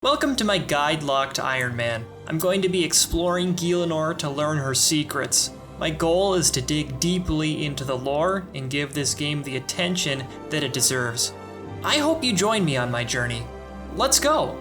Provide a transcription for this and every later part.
Welcome to my guide log to Iron Man. I'm going to be exploring Gielinor to learn her secrets. My goal is to dig deeply into the lore and give this game the attention that it deserves. I hope you join me on my journey. Let's go!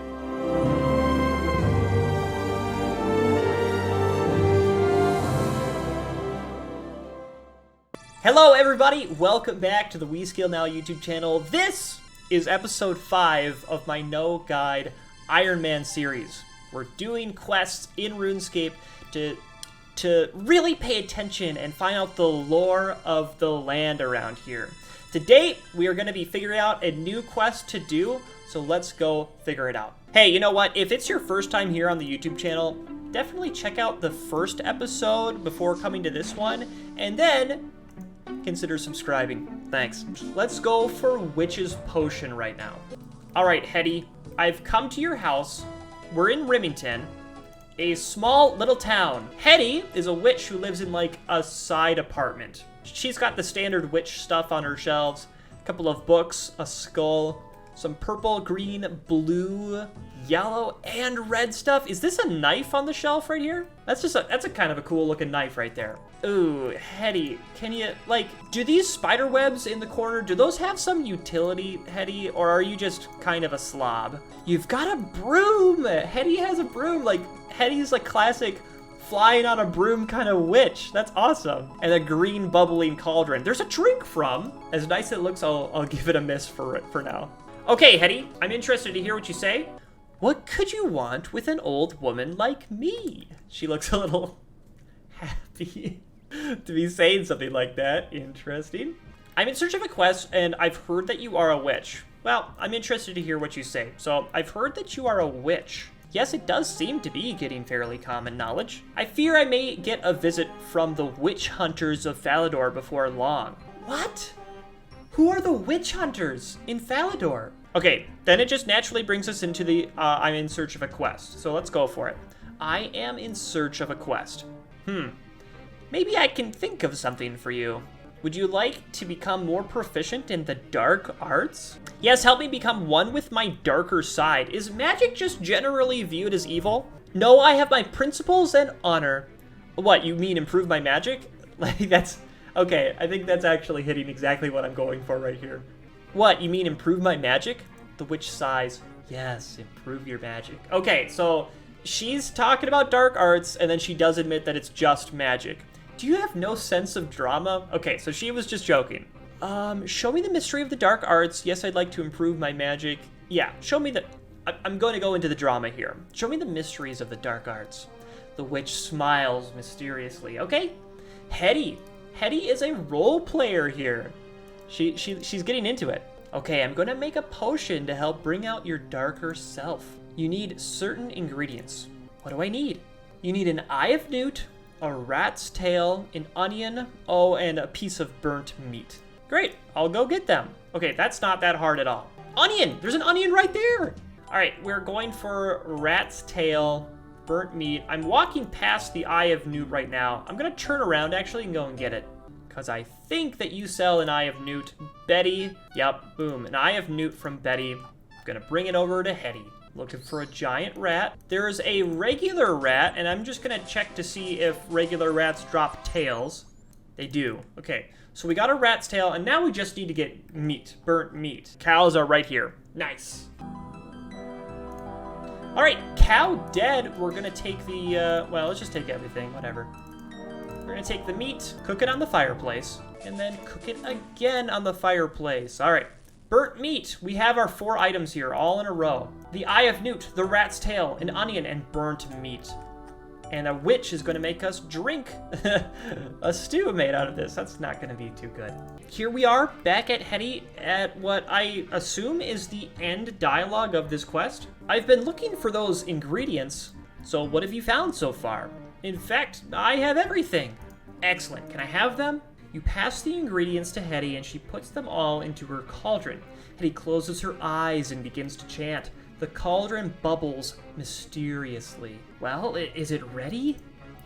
Hello everybody, welcome back to the WeSkillNow YouTube channel. This is episode 5 of my No Guide Iron Man series. We're doing quests in RuneScape to really pay attention and find out the lore of the land around here. Today, we are going to be figuring out a new quest to do, so let's go figure it out. Hey, you know what? If it's your first time here on the YouTube channel, definitely check out the first episode before coming to this one, and then consider subscribing. Thanks. Let's go for Witch's Potion right now. Alright, Hetty, I've come to your house. We're in Remington, a small little town. Hetty is a witch who lives in like a side apartment. She's got the standard witch stuff on her shelves, a couple of books, a skull, some purple, green, blue, yellow, and red stuff. Is this a knife on the shelf right here? That's a kind of a cool looking knife right there. Ooh, Hetty, can you, like, do these spider webs in the corner, do those have some utility, Hetty, or are you just kind of a slob? You've got a broom! Hetty has a broom, like, Hetty's like classic flying on a broom kind of witch. That's awesome. And a green bubbling cauldron. There's a drink from. As nice as it looks, I'll give it a miss for now. Okay, Hetty, I'm interested to hear what you say. What could you want with an old woman like me? She looks a little happy to be saying something like that. Interesting. I'm in search of a quest, and I've heard that you are a witch. Well, I'm interested to hear what you say. So, I've heard that you are a witch. Yes, it does seem to be getting fairly common knowledge. I fear I may get a visit from the witch hunters of Falador before long. What? Who are the witch hunters in Falador? Okay, then it just naturally brings us into the I'm in search of a quest. So let's go for it. I am in search of a quest. Maybe I can think of something for you. Would you like to become more proficient in the dark arts? Yes, help me become one with my darker side. Is magic just generally viewed as evil? No, I have my principles and honor. What, you mean improve my magic? Like, that's... Okay, I think that's actually hitting exactly what I'm going for right here. What, you mean improve my magic? The witch sighs. Yes, improve your magic. Okay, so she's talking about dark arts, and then she does admit that it's just magic. Do you have no sense of drama? Okay, so she was just joking. Show me the mystery of the dark arts. Yes, I'd like to improve my magic. Yeah, show me the... I'm going to go into the drama here. Show me the mysteries of the dark arts. The witch smiles mysteriously. Okay, Hetty. Hetty is a role player here. She's getting into it. Okay, I'm gonna make a potion to help bring out your darker self. You need certain ingredients. What do I need? You need an eye of newt, a rat's tail, an onion, oh, and a piece of burnt meat. Great, I'll go get them. Okay, that's not that hard at all. Onion! There's an onion right there! All right, we're going for rat's tail, burnt meat. I'm walking past the eye of newt right now. I'm gonna turn around actually and go and get it. Because I think that you sell an eye of newt. Betty, yep, boom, an eye of newt from Betty. I'm gonna bring it over to Hetty. Looking for a giant rat. There's a regular rat, and I'm just gonna check to see if regular rats drop tails. They do. Okay, so we got a rat's tail, and now we just need to get meat, burnt meat. Cows are right here. Nice. All right, cow dead. We're gonna take the, well, let's just take everything, whatever. We're gonna take the meat, cook it on the fireplace, and then cook it again on the fireplace. All right, burnt meat. We have our 4 items here, all in a row. The eye of newt, the rat's tail, an onion, and burnt meat. And a witch is gonna make us drink a stew made out of this. That's not gonna be too good. Here we are, back at Hetty at what I assume is the end dialogue of this quest. I've been looking for those ingredients, so what have you found so far? In fact, I have everything. Excellent. Can I have them? You pass the ingredients to Hetty, and she puts them all into her cauldron. Hetty closes her eyes and begins to chant. The cauldron bubbles mysteriously. Well, is it ready?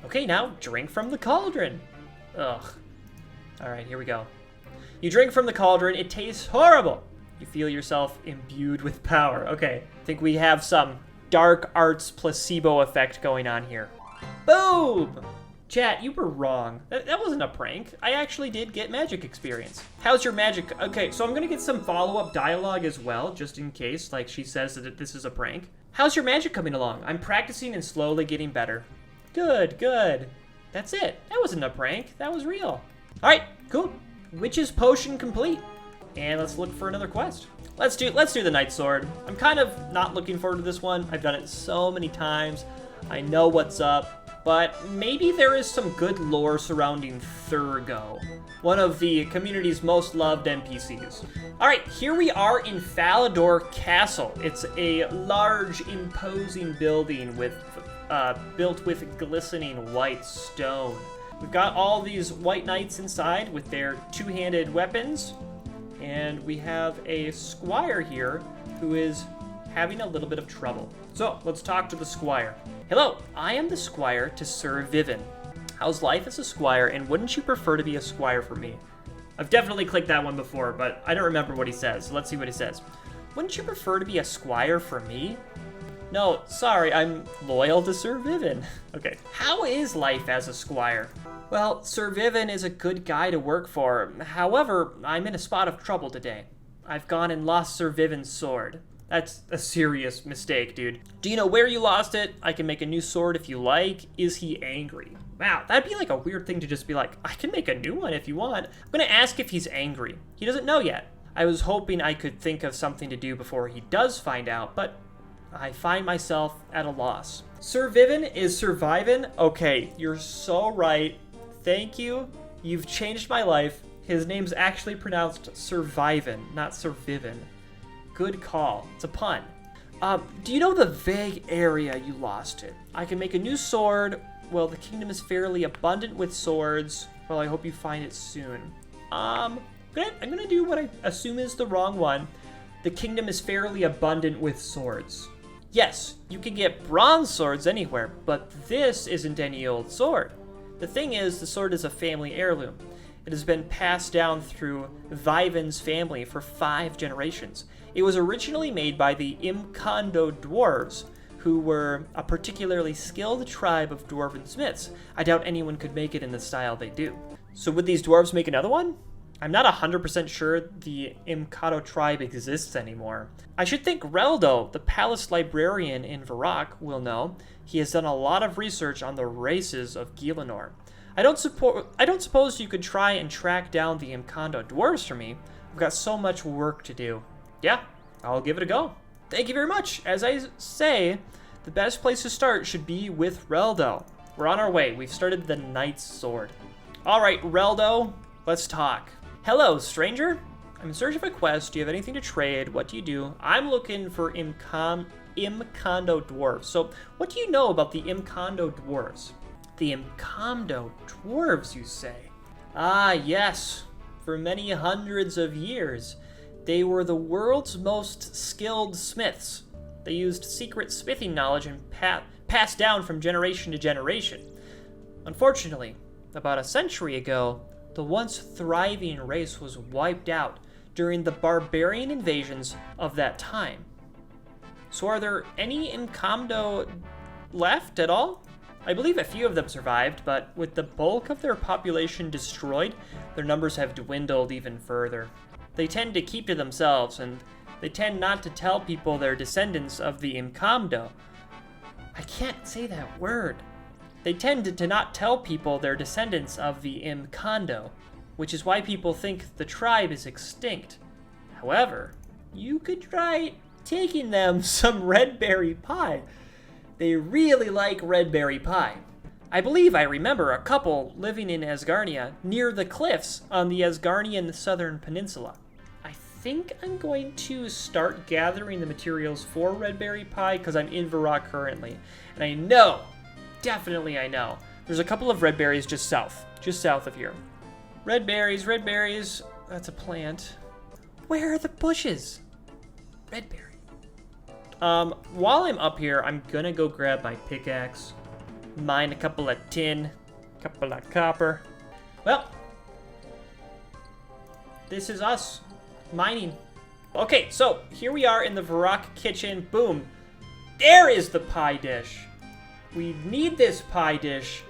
Okay, now drink from the cauldron. Ugh. All right, here we go. You drink from the cauldron. It tastes horrible. You feel yourself imbued with power. Okay, I think we have some dark arts placebo effect going on here. Boom! Chat, you were wrong. That wasn't a prank. I actually did get magic experience. How's your magic? Okay, so I'm gonna get some follow-up dialogue as well, just in case, like she says that this is a prank. How's your magic coming along? I'm practicing and slowly getting better. Good, good. That's it. That wasn't a prank. That was real. All right, cool. Witch's potion complete. And let's look for another quest. Let's do the Night Sword. I'm kind of not looking forward to this one. I've done it so many times. I know what's up. But maybe there is some good lore surrounding Thurgo, one of the community's most loved NPCs. All right, here we are in Falador Castle. It's a large, imposing building with built with glistening white stone. We've got all these white knights inside with their two-handed weapons, and we have a squire here who is having a little bit of trouble. So let's talk to the squire. Hello, I am the squire to Sir Vivin. How's life as a squire, and wouldn't you prefer to be a squire for me? I've definitely clicked that one before, but I don't remember what he says. So let's see what he says. Wouldn't you prefer to be a squire for me? No, sorry, I'm loyal to Sir Vivin. Okay, how is life as a squire? Well, Sir Vivin is a good guy to work for. However, I'm in a spot of trouble today. I've gone and lost Sir Vivin's sword. That's a serious mistake, dude. Do you know where you lost it? I can make a new sword if you like. Is he angry? Wow, that'd be like a weird thing to just be like, I can make a new one if you want. I'm gonna ask if he's angry. He doesn't know yet. I was hoping I could think of something to do before he does find out, but I find myself at a loss. Sir Vivin is surviving? Okay, you're so right. Thank you. You've changed my life. His name's actually pronounced Survivin, not Sir Vivin. Good call. It's a pun. Do you know the vague area you lost it? I can make a new sword. Well, the kingdom is fairly abundant with swords. Well, I hope you find it soon. I'm gonna do what I assume is the wrong one. The kingdom is fairly abundant with swords. Yes, you can get bronze swords anywhere, but this isn't any old sword. The thing is, the sword is a family heirloom. It has been passed down through Viven's family for 5 generations. It was originally made by the Imkondo dwarves, who were a particularly skilled tribe of dwarven smiths. I doubt anyone could make it in the style they do. So would these dwarves make another one? I'm not 100% sure the Imkondo tribe exists anymore. I should think Reldo, the palace librarian in Varrock, will know. He has done a lot of research on the races of Gielinor. I don't suppose you could try and track down the Imkondo dwarves for me. I've got so much work to do. Yeah, I'll give it a go. Thank you very much. As I say, the best place to start should be with Reldo. We're on our way. We've started the Knight's Sword. All right, Reldo, let's talk. Hello, stranger. I'm in search of a quest. Do you have anything to trade? What do you do? I'm looking for Imkondo dwarves. So what do you know about the Imkondo dwarves? The Imkondo dwarves, you say? Ah, yes. For many hundreds of years, they were the world's most skilled smiths. They used secret smithing knowledge and passed down from generation to generation. Unfortunately, about a century ago, the once thriving race was wiped out during the barbarian invasions of that time. So are there any Imkondo left at all? I believe a few of them survived, but with the bulk of their population destroyed, their numbers have dwindled even further. They tend to keep to themselves, and they tend not to tell people they're descendants of the Imkondo. I can't say that word. They tend to not tell people they're descendants of the Imkondo, which is why people think the tribe is extinct. However, you could try taking them some red berry pie. They really like red berry pie. I believe I remember a couple living in Asgarnia near the cliffs on the Asgarnian southern peninsula. I think I'm going to start gathering the materials for red berry pie because I'm in Varrock currently. And I know, definitely I know, there's a couple of red berries just south of here. Red berries, that's a plant. Where are the bushes? Red berry. While I'm up here, I'm gonna go grab my pickaxe, mine a couple of tin, couple of copper. Well, this is us mining. Okay, so here we are in the Varrock kitchen. Boom. There is the pie dish. We need this pie dish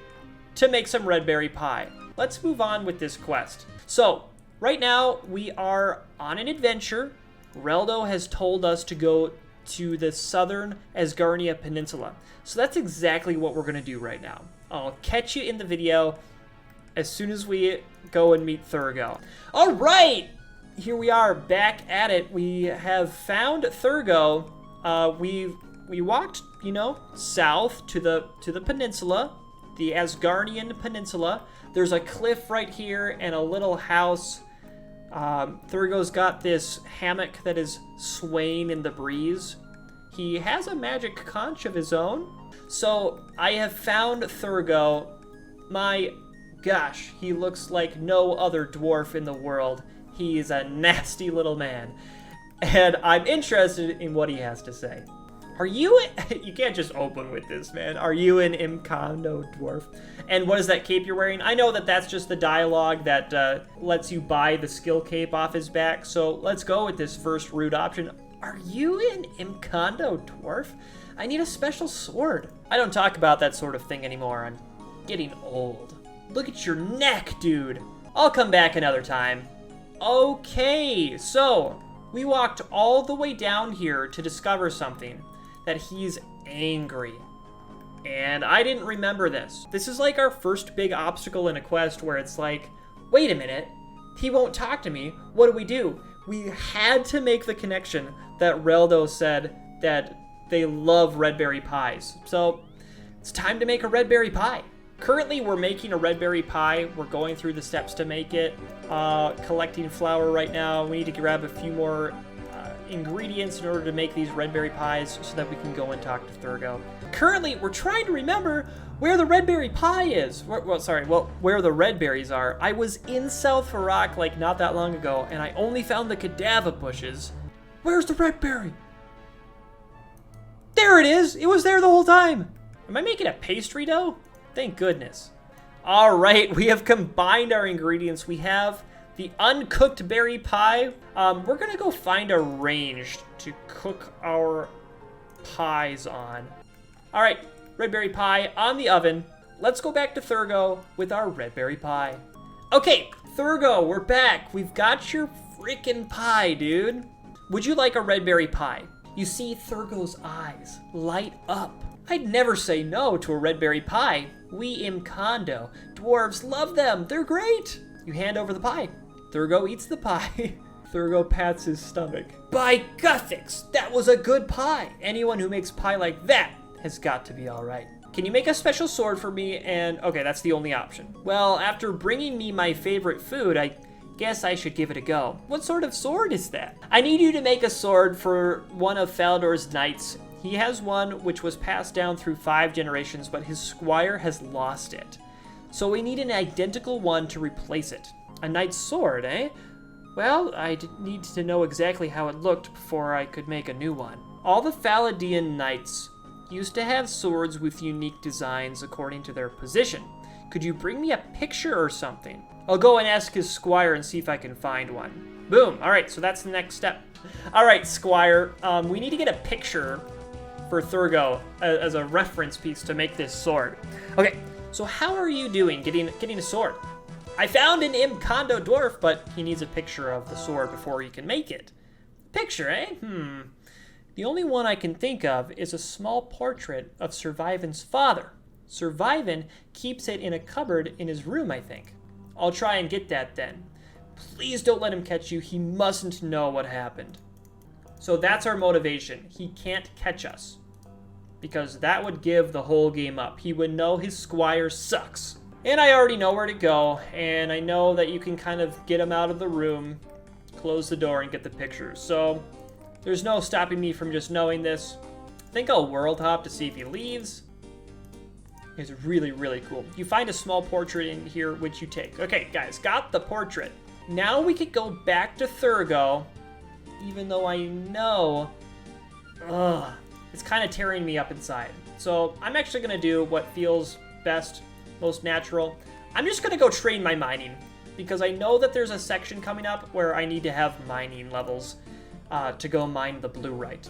to make some red berry pie. Let's move on with this quest. So, right now, we are on an adventure. Reldo has told us to go to the southern Asgarnia Peninsula. So that's exactly what we're going to do right now. I'll catch you in the video as soon as we go and meet Thurgo. All right! Here we are, back at it. We have found Thurgo. We walked, you know, south to the peninsula, the Asgarnian Peninsula. There's a cliff right here and a little house. Thurgo's got this hammock that is swaying in the breeze. He has a magic conch of his own. So I have found Thurgo. My gosh, he looks like no other dwarf in the world. He's a nasty little man. And I'm interested in what he has to say. Are you... You can't just open with this, man. Are you an Imcondo dwarf? And what is that cape you're wearing? I know that that's just the dialogue that lets you buy the skill cape off his back. So let's go with this first route option. Are you an Imcondo dwarf? I need a special sword. I don't talk about that sort of thing anymore. I'm getting old. Look at your neck, dude. I'll come back another time. Okay, so we walked all the way down here to discover something. That he's angry. And I didn't remember this. This is like our first big obstacle in a quest where it's like, wait a minute, he won't talk to me. What do? We had to make the connection that Reldo said that they love red berry pies. So it's time to make a red berry pie. Currently, we're making a red berry pie. We're going through the steps to make it. Collecting flour right now. We need to grab a few more ingredients in order to make these red berry pies so that we can go and talk to Thurgo. Currently, we're trying to remember where the red berry pie is. Where the red berries are. I was in South Farak like not that long ago, and I only found the cadaver bushes. Where's the red berry? There it is! It was there the whole time! Am I making a pastry dough? Thank goodness. All right, we have combined our ingredients. We have the uncooked berry pie. We're gonna go find a range to cook our pies on. All right, red berry pie on the oven. Let's go back to Thurgo with our red berry pie. Okay, Thurgo, we're back. We've got your freaking pie, dude. Would you like a red berry pie? You see Thurgo's eyes light up. I'd never say no to a red berry pie. We Imcondo dwarves love them. They're great. You hand over the pie. Thurgo eats the pie. Thurgo pats his stomach. By Guthix, that was a good pie. Anyone who makes pie like that has got to be all right. Can you make a special sword for me? And okay, that's the only option. Well, after bringing me my favorite food, I guess I should give it a go. What sort of sword is that? I need you to make a sword for one of Faldor's knights. He has one which was passed down through 5 generations, but his squire has lost it. So we need an identical one to replace it. A knight's sword, eh? Well, I need to know exactly how it looked before I could make a new one. All the Faladian knights used to have swords with unique designs according to their position. Could you bring me a picture or something? I'll go and ask his squire and see if I can find one. Boom. All right, so that's the next step. All right, squire, we need to get a picture for Thurgo as a reference piece to make this sword. Okay, so how are you doing getting a sword? I found an Imcondo dwarf, but he needs a picture of the sword before he can make it. Picture, eh? The only one I can think of is a small portrait of Survivan's father. Survivan keeps it in a cupboard in his room, I think. I'll try and get that then. Please don't let him catch you. He mustn't know what happened. So that's our motivation. He can't catch us. Because that would give the whole game up. He would know his squire sucks. And I already know where to go, and I know that you can kind of get him out of the room, close the door, and get the picture. So there's no stopping me from just knowing this. I think I'll world hop to see if he leaves. It's really, really cool. You find a small portrait in here, which you take. Okay, guys, got the portrait. Now we could go back to Thurgo, even though I know, it's kind of tearing me up inside. So I'm actually going to do what feels best, most natural. I'm just going to go train my mining, because I know that there's a section coming up where I need to have mining levels to go mine the bluerite.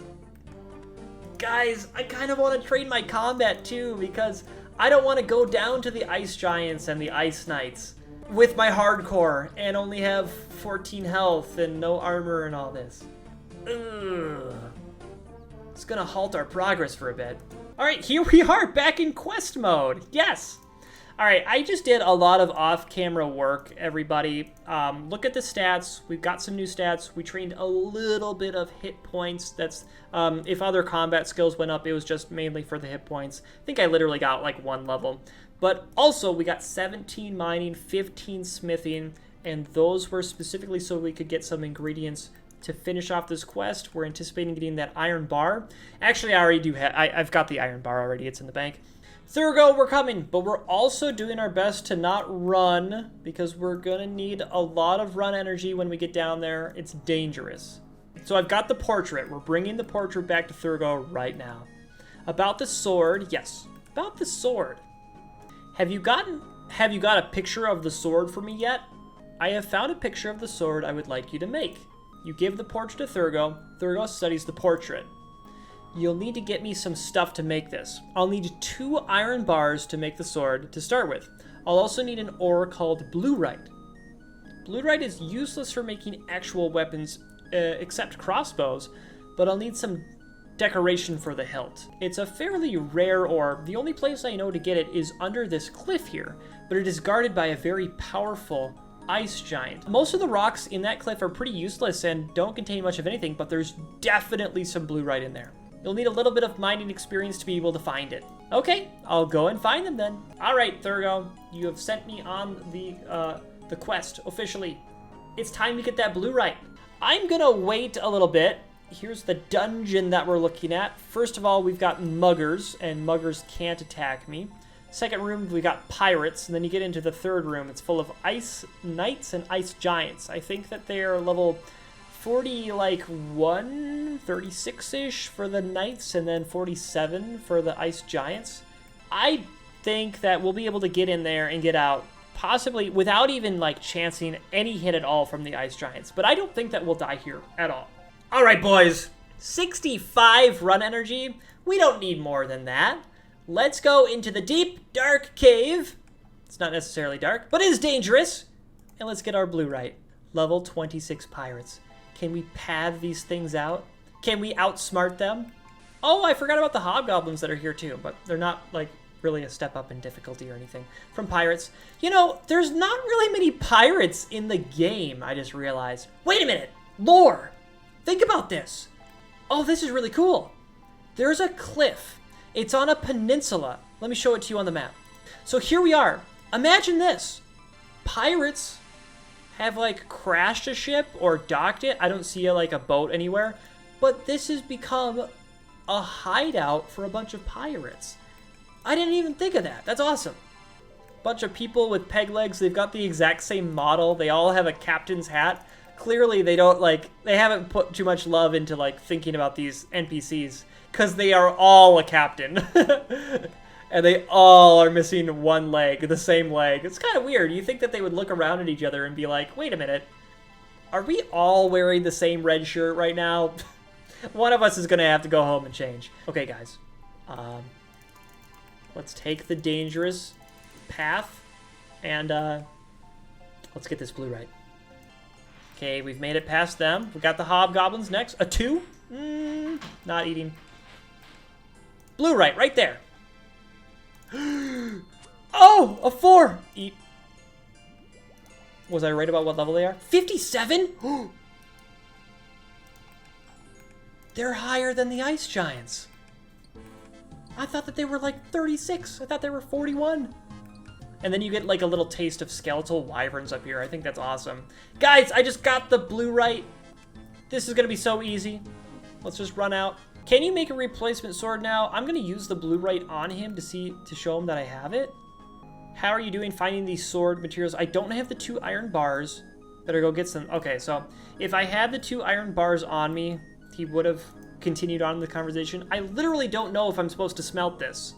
Guys, I kind of want to train my combat too, because I don't want to go down to the Ice Giants and the Ice Knights with my hardcore and only have 14 health and no armor and all this. Ugh. It's gonna halt our progress for a bit. All right, here we are back in quest mode. Yes. All right, I just did a lot of off-camera work, everybody. Look at the stats. We've got some new stats. We trained a little bit of hit points. That's if other combat skills went up, it was just mainly for the hit points. I think I literally got like 1 level. But also, we got 17 mining, 15 smithing, and those were specifically so we could get some ingredients to finish off this quest. We're anticipating getting that iron bar. Actually, I already do have, I've got the iron bar already. It's in the bank. Thurgo, we're coming, but we're also doing our best to not run because we're gonna need a lot of run energy when we get down there. It's dangerous. So I've got the portrait. We're bringing the portrait back to Thurgo right now. About the sword, yes, about the sword. Have you got a picture of the sword for me yet? I have found a picture of the sword I would like you to make. You give the portrait to Thurgo. Thurgo studies the portrait. You'll need to get me some stuff to make this. I'll need 2 iron bars to make the sword to start with. I'll also need an ore called bluerite. Bluerite is useless for making actual weapons, except crossbows, but I'll need some decoration for the hilt. It's a fairly rare ore. The only place I know to get it is under this cliff here, but it is guarded by a very powerful ice giant. Most of the rocks in that cliff are pretty useless and don't contain much of anything, but there's definitely some bluerite in there. You'll need a little bit of mining experience to be able to find it. Okay, I'll go and find them then. All right, Thurgo, you have sent me on the quest officially. It's time to get that bluerite. I'm gonna wait a little bit. Here's the dungeon that we're looking at. First of all, we've got muggers, and muggers can't attack me. Second room, we got pirates, and then you get into the third room. It's full of ice knights and ice giants. I think that they're level 40, like 36-ish for the knights, and then 47 for the ice giants. I think that we'll be able to get in there and get out, possibly without even like chancing any hit at all from the ice giants. But I don't think that we'll die here at all. All right, boys, 65 run energy. We don't need more than that. Let's go into the deep, dark cave. It's not necessarily dark, but it is dangerous. And let's get our bluerite. Level 26 pirates. Can we pad these things out? Can we outsmart them? Oh, I forgot about the hobgoblins that are here too, but they're not like really a step up in difficulty or anything from pirates. You know, there's not really many pirates in the game, I just realized. Wait a minute, lore. Think about this. Oh, this is really cool. There's a cliff. It's on a peninsula. Let me show it to you on the map. So here we are. Imagine this. Pirates have like crashed a ship or docked it. I don't see like a boat anywhere, but this has become a hideout for a bunch of pirates. I didn't even think of that. That's awesome. Bunch of people with peg legs. They've got the exact same model. They all have a captain's hat. Clearly they haven't put too much love into like thinking about these NPCs because they are all a captain. And they all are missing one leg, the same leg. It's kind of weird. You think that they would look around at each other and be like, wait a minute, are we all wearing the same red shirt right now? One of us is going to have to go home and change. Okay, guys. Let's take the dangerous path and let's get this bluerite. Okay, we've made it past them. We got the hobgoblins next. A 2? Not eating. Bluerite right there. Oh, a 4. Eat. Was I right about what level they are? 57? They're higher than the ice giants. I thought that they were like 36. I thought they were 41. And then you get like a little taste of skeletal wyverns up here. I think that's awesome. Guys, I just got the bluerite. This is gonna be so easy. Let's just run out. Can you make a replacement sword now? I'm gonna use the bluerite on him to show him that I have it. How are you doing finding these sword materials? I don't have the 2 iron bars. Better go get some. Okay, so if I had the 2 iron bars on me, he would have continued on in the conversation. I literally don't know if I'm supposed to smelt this.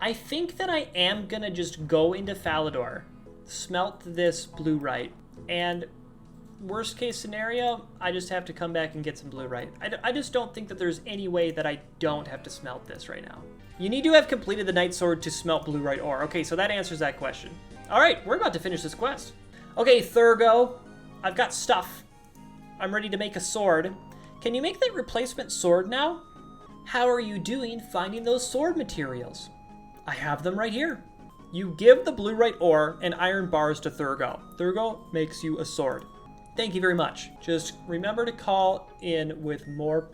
I think that I am gonna just go into Falador, smelt this bluerite, and worst case scenario, I just have to come back and get some bluerite. I just don't think that there's any way that I don't have to smelt this right now. You need to have completed the Night Sword to smelt bluerite ore. Okay, so that answers that question. All right, we're about to finish this quest. Okay, Thurgo, I've got stuff. I'm ready to make a sword. Can you make that replacement sword now? How are you doing finding those sword materials? I have them right here. You give the bluerite ore and iron bars to Thurgo. Thurgo makes you a sword. Thank you very much. Just remember to call in with more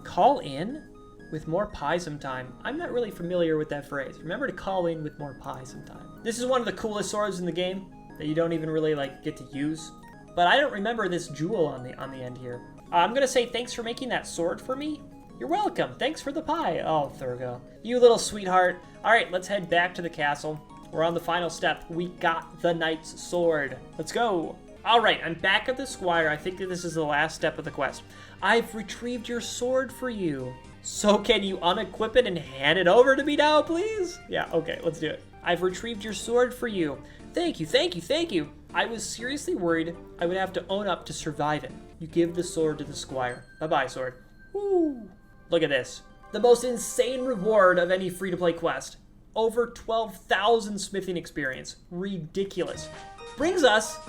pie sometime. I'm not really familiar with that phrase. Remember to call in with more pie sometime. This is one of the coolest swords in the game that you don't even really get to use. But I don't remember this jewel on the end here. I'm gonna say thanks for making that sword for me. You're welcome. Thanks for the pie. Oh, Thurgo. You little sweetheart. All right, let's head back to the castle. We're on the final step. We got the knight's sword. Let's go. All right, I'm back at the squire. I think that this is the last step of the quest. I've retrieved your sword for you. So can you unequip it and hand it over to me now, please? Yeah, okay, let's do it. I've retrieved your sword for you. Thank you, thank you, thank you. I was seriously worried I would have to own up to surviving. You give the sword to the squire. Bye-bye, sword. Woo! Look at this. The most insane reward of any free-to-play quest. Over 12,000 smithing experience. Ridiculous. Brings us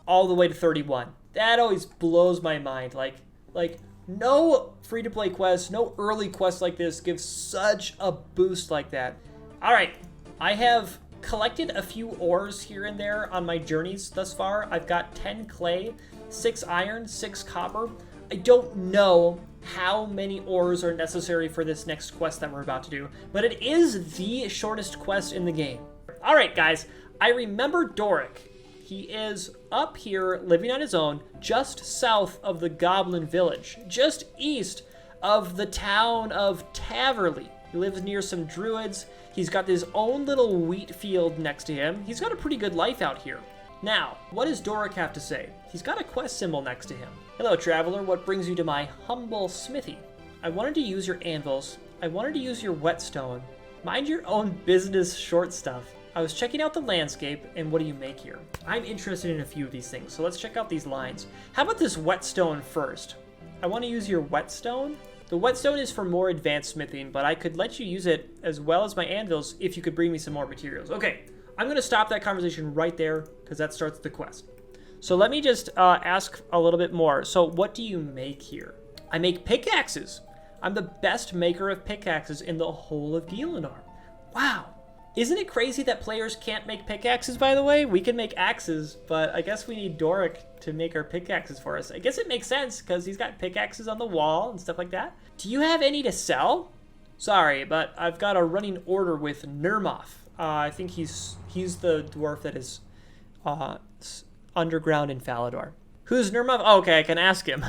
all the way to 31. That always blows my mind. Like no free-to-play quest, no early quest like this gives such a boost like that. All right, I have collected a few ores here and there on my journeys thus far. I've got 10 clay, 6 iron, 6 copper. I don't know how many ores are necessary for this next quest that we're about to do, but it is the shortest quest in the game. All right, guys, I remember Doric. He is up here living on his own, just south of the Goblin Village, just east of the town of Taverley. He lives near some druids. He's got his own little wheat field next to him. He's got a pretty good life out here. Now, what does Doric have to say? He's got a quest symbol next to him. Hello, traveler. What brings you to my humble smithy? I wanted to use your anvils. I wanted to use your whetstone. Mind your own business, short stuff. I was checking out the landscape, and what do you make here? I'm interested in a few of these things, so let's check out these lines. How about this whetstone first? I want to use your whetstone. The whetstone is for more advanced smithing, but I could let you use it as well as my anvils if you could bring me some more materials. Okay, I'm going to stop that conversation right there because that starts the quest. So let me just ask a little bit more. So what do you make here? I make pickaxes. I'm the best maker of pickaxes in the whole of Gielinor. Wow. Isn't it crazy that players can't make pickaxes, by the way? We can make axes, but I guess we need Doric to make our pickaxes for us. I guess it makes sense because he's got pickaxes on the wall and stuff like that. Do you have any to sell? Sorry, but I've got a running order with Nermoth. I think he's the dwarf that is underground in Falador. Who's Nermoth? Oh, okay, I can ask him.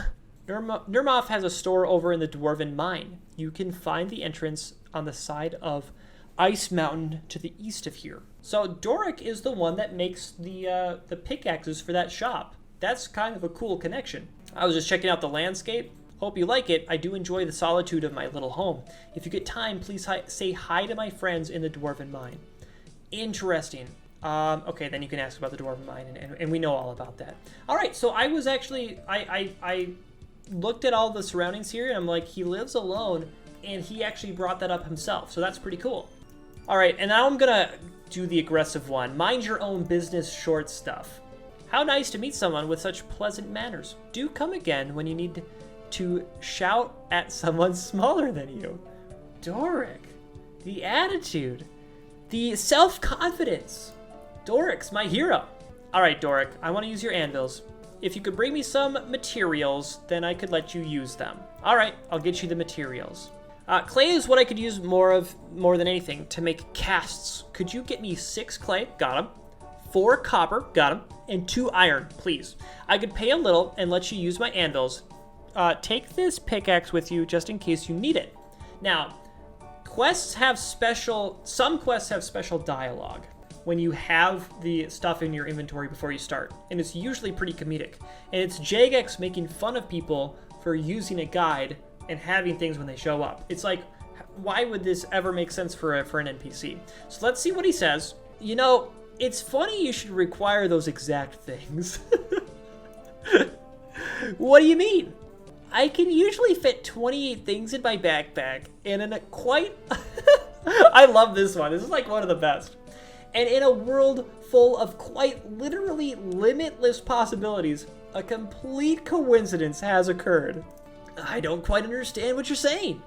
Nermoth has a store over in the Dwarven Mine. You can find the entrance on the side of Ice Mountain to the east of here. So Doric is the one that makes the pickaxes for that shop. That's kind of a cool connection. I was just checking out the landscape. Hope you like it. I do enjoy the solitude of my little home. If you get time, please say hi to my friends in the Dwarven Mine. Interesting. Okay, then you can ask about the Dwarven Mine, and we know all about that. All right, so I was actually, I looked at all the surroundings here, and I'm like, he lives alone, and he actually brought that up himself, so that's pretty cool. All right, and now I'm gonna do the aggressive one. Mind your own business, short stuff. How nice to meet someone with such pleasant manners. Do come again when you need to shout at someone smaller than you. Doric, the attitude, the self-confidence. Doric's my hero. All right, Doric, I want to use your anvils. If you could bring me some materials, then I could let you use them. All right, I'll get you the materials. Clay is what I could use more than anything to make casts. Could you get me 6 clay? Got them. 4 copper? Got them. And 2 iron, please. I could pay a little and let you use my anvils. Take this pickaxe with you just in case you need it. Now, some quests have special dialogue when you have the stuff in your inventory before you start, and it's usually pretty comedic. And it's Jagex making fun of people for using a guide and having things when they show up. It's like, why would this ever make sense for an NPC? So let's see what he says. You know, it's funny you should require those exact things. What do you mean? I can usually fit 28 things in my backpack, and in a quite... I love this one. This is like one of the best. And in a world full of quite literally limitless possibilities, a complete coincidence has occurred. I don't quite understand what you're saying.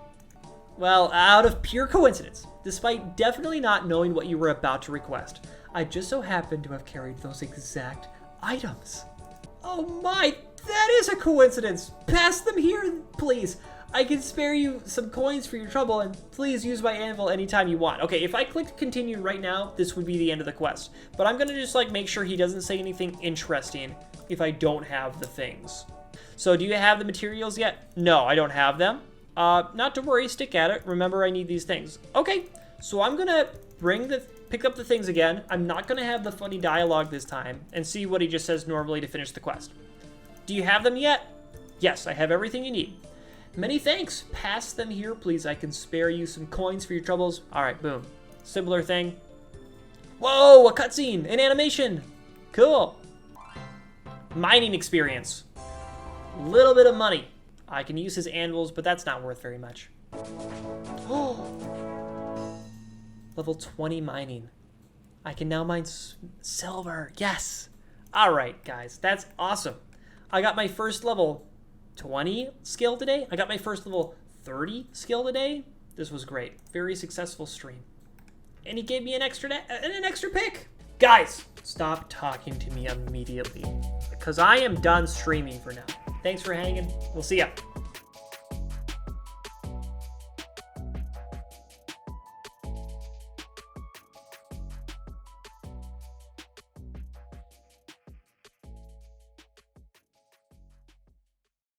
Well, out of pure coincidence, despite definitely not knowing what you were about to request, I just so happened to have carried those exact items. Oh my, that is a coincidence. Pass them here, please. I can spare you some coins for your trouble, and please use my anvil anytime you want. Okay, if I clicked continue right now, this would be the end of the quest. But I'm gonna just like make sure he doesn't say anything interesting if I don't have the things. So do you have the materials yet? No, I don't have them. Not to worry, stick at it. Remember, I need these things. Okay, so I'm gonna pick up the things again. I'm not gonna have the funny dialogue this time and see what he just says normally to finish the quest. Do you have them yet? Yes, I have everything you need. Many thanks. Pass them here, please. I can spare you some coins for your troubles. All right, boom. Similar thing. Whoa, a cutscene, an animation. Cool. Mining experience. Little bit of money. I can use his anvils, but that's not worth very much. Oh. Level 20 mining. I can now mine silver. Yes. All right, guys, that's awesome. I got my first level 20 skill today. I got my first level 30 skill today. This was great. Very successful stream. And he gave me an extra pick. Guys, stop talking to me immediately because I am done streaming for now. Thanks for hanging. We'll see ya.